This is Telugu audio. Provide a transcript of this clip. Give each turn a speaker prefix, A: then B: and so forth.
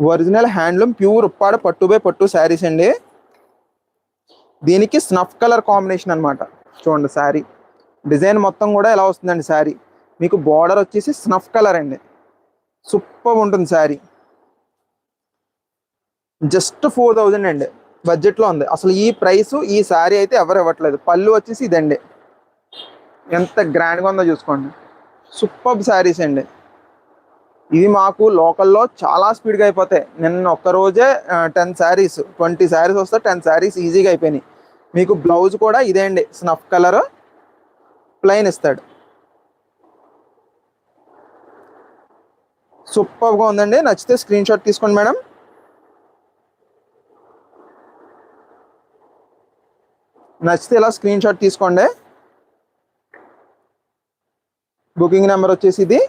A: ఒరిజినల్ హ్యాండ్లూమ్ ప్యూర్ ఉప్పాడ పట్టు బై పట్టు శారీస్ అండి. దీనికి స్నఫ్ కలర్ కాంబినేషన్ అనమాట. చూడండి శారీ డిజైన్ మొత్తం కూడా ఎలా వస్తుందండి. శారీ మీకు బార్డర్ వచ్చేసి స్నఫ్ కలర్ అండి. సూపర్ ఉంటుంది శారీ. జస్ట్ 4000 అండి, బడ్జెట్లో ఉంది. అసలు ఈ ప్రైస్ ఈ శారీ అయితే ఎవరు ఇవ్వట్లేదు. పళ్ళు వచ్చేసి ఇదండి, ఎంత గ్రాండ్గా ఉందో చూసుకోండి. సూపర్ శారీస్ అండి. ఇవి మాకు లోకల్లో చాలా స్పీడ్గా అయిపోతాయి. నిన్న ఒక్కరోజే 10 శారీస్ 20 శారీస్ వస్తే 10 శారీస్ ఈజీగా అయిపోయినాయి. మీకు బ్లౌజ్ కూడా ఇదే అండి, స్నఫ్ కలర్ ప్లెయిన్ ఇస్తాడు. సూపర్గా ఉందండి. నచ్చితే స్క్రీన్ షాట్ తీసుకోండి మేడం. నచ్చితే ఇలా స్క్రీన్ షాట్ తీసుకోండి. బుకింగ్ నెంబర్ వచ్చేసి ఇది